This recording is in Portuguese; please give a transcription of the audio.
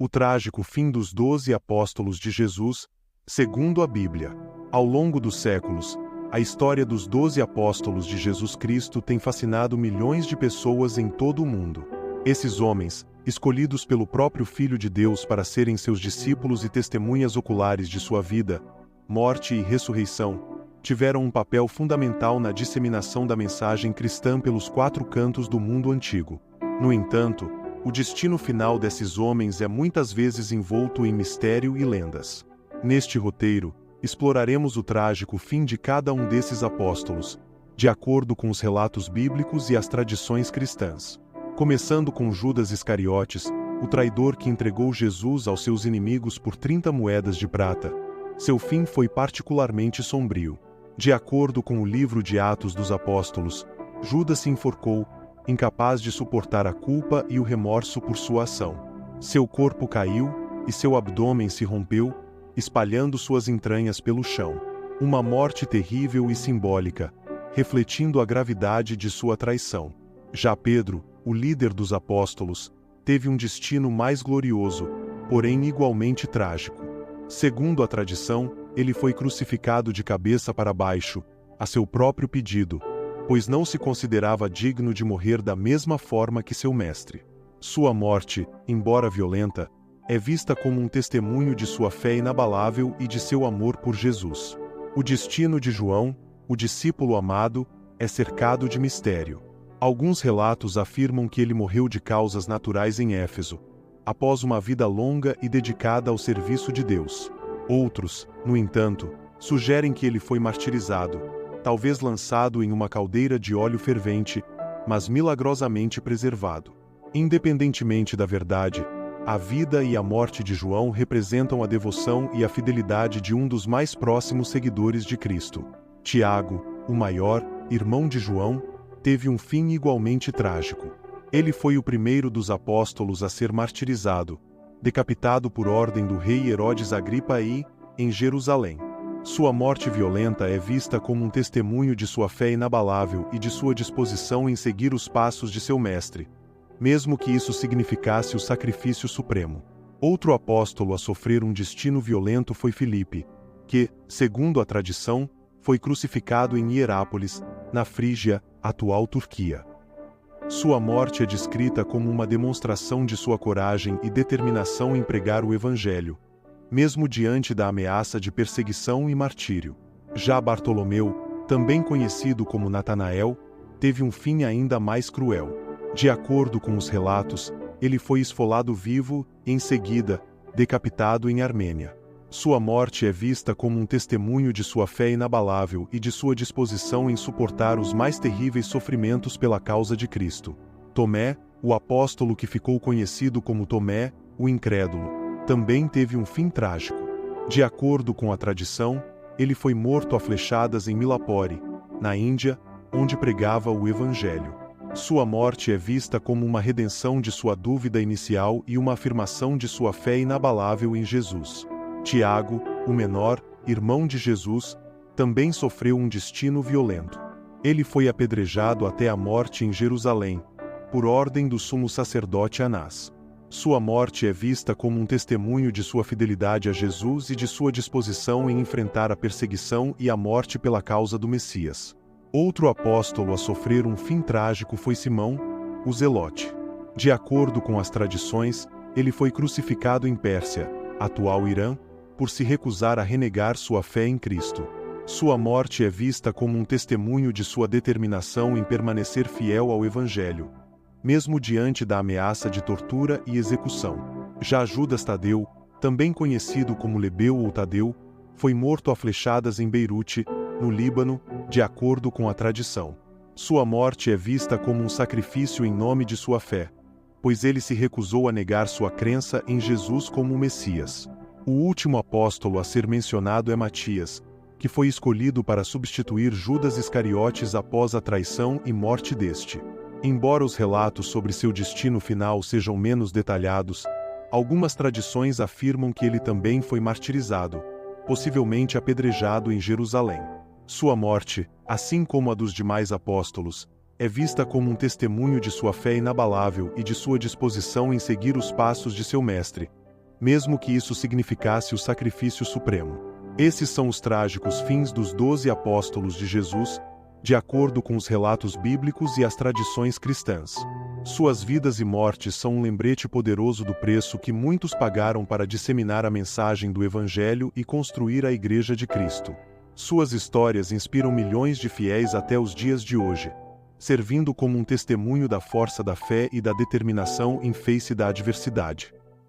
O trágico fim dos 12 apóstolos de Jesus, segundo a Bíblia. Ao longo dos séculos, a história dos 12 apóstolos de Jesus Cristo tem fascinado milhões de pessoas em todo o mundo. Esses homens, escolhidos pelo próprio Filho de Deus para serem seus discípulos e testemunhas oculares de sua vida, morte e ressurreição, tiveram um papel fundamental na disseminação da mensagem cristã pelos 4 cantos do mundo antigo. No entanto, o destino final desses homens é muitas vezes envolto em mistério e lendas. Neste roteiro, exploraremos o trágico fim de cada um desses apóstolos, de acordo com os relatos bíblicos e as tradições cristãs. Começando com Judas Iscariotes, o traidor que entregou Jesus aos seus inimigos por 30 moedas de prata. Seu fim foi particularmente sombrio. De acordo com o livro de Atos dos Apóstolos, Judas se enforcou, incapaz de suportar a culpa e o remorso por sua ação. Seu corpo caiu, e seu abdômen se rompeu, espalhando suas entranhas pelo chão. Uma morte terrível e simbólica, refletindo a gravidade de sua traição. Já Pedro, o líder dos apóstolos, teve um destino mais glorioso, porém igualmente trágico. Segundo a tradição, ele foi crucificado de cabeça para baixo, a seu próprio pedido, pois não se considerava digno de morrer da mesma forma que seu mestre. Sua morte, embora violenta, é vista como um testemunho de sua fé inabalável e de seu amor por Jesus. O destino de João, o discípulo amado, é cercado de mistério. Alguns relatos afirmam que ele morreu de causas naturais em Éfeso, após uma vida longa e dedicada ao serviço de Deus. Outros, no entanto, sugerem que ele foi martirizado, talvez lançado em uma caldeira de óleo fervente, mas milagrosamente preservado. Independentemente da verdade, a vida e a morte de João representam a devoção e a fidelidade de um dos mais próximos seguidores de Cristo. Tiago, o maior, irmão de João, teve um fim igualmente trágico. Ele foi o primeiro dos apóstolos a ser martirizado, decapitado por ordem do rei Herodes Agripa I, em Jerusalém. Sua morte violenta é vista como um testemunho de sua fé inabalável e de sua disposição em seguir os passos de seu mestre, mesmo que isso significasse o sacrifício supremo. Outro apóstolo a sofrer um destino violento foi Filipe, que, segundo a tradição, foi crucificado em Hierápolis, na Frígia, atual Turquia. Sua morte é descrita como uma demonstração de sua coragem e determinação em pregar o Evangelho, mesmo diante da ameaça de perseguição e martírio. Já Bartolomeu, também conhecido como Natanael, teve um fim ainda mais cruel. De acordo com os relatos, ele foi esfolado vivo e, em seguida, decapitado em Armênia. Sua morte é vista como um testemunho de sua fé inabalável e de sua disposição em suportar os mais terríveis sofrimentos pela causa de Cristo. Tomé, o apóstolo que ficou conhecido como Tomé, o incrédulo, também teve um fim trágico. De acordo com a tradição, ele foi morto a flechadas em Milapore, na Índia, onde pregava o Evangelho. Sua morte é vista como uma redenção de sua dúvida inicial e uma afirmação de sua fé inabalável em Jesus. Tiago, o menor, irmão de Jesus, também sofreu um destino violento. Ele foi apedrejado até a morte em Jerusalém, por ordem do sumo sacerdote Anás. Sua morte é vista como um testemunho de sua fidelidade a Jesus e de sua disposição em enfrentar a perseguição e a morte pela causa do Messias. Outro apóstolo a sofrer um fim trágico foi Simão, o Zelote. De acordo com as tradições, ele foi crucificado em Pérsia, atual Irã, por se recusar a renegar sua fé em Cristo. Sua morte é vista como um testemunho de sua determinação em permanecer fiel ao Evangelho, mesmo diante da ameaça de tortura e execução. Já Judas Tadeu, também conhecido como Lebeu ou Tadeu, foi morto a flechadas em Beirute, no Líbano, de acordo com a tradição. Sua morte é vista como um sacrifício em nome de sua fé, pois ele se recusou a negar sua crença em Jesus como o Messias. O último apóstolo a ser mencionado é Matias, que foi escolhido para substituir Judas Iscariotes após a traição e morte deste. Embora os relatos sobre seu destino final sejam menos detalhados, algumas tradições afirmam que ele também foi martirizado, possivelmente apedrejado em Jerusalém. Sua morte, assim como a dos demais apóstolos, é vista como um testemunho de sua fé inabalável e de sua disposição em seguir os passos de seu mestre, mesmo que isso significasse o sacrifício supremo. Esses são os trágicos fins dos 12 apóstolos de Jesus, de acordo com os relatos bíblicos e as tradições cristãs. Suas vidas e mortes são um lembrete poderoso do preço que muitos pagaram para disseminar a mensagem do Evangelho e construir a Igreja de Cristo. Suas histórias inspiram milhões de fiéis até os dias de hoje, servindo como um testemunho da força da fé e da determinação em face da adversidade.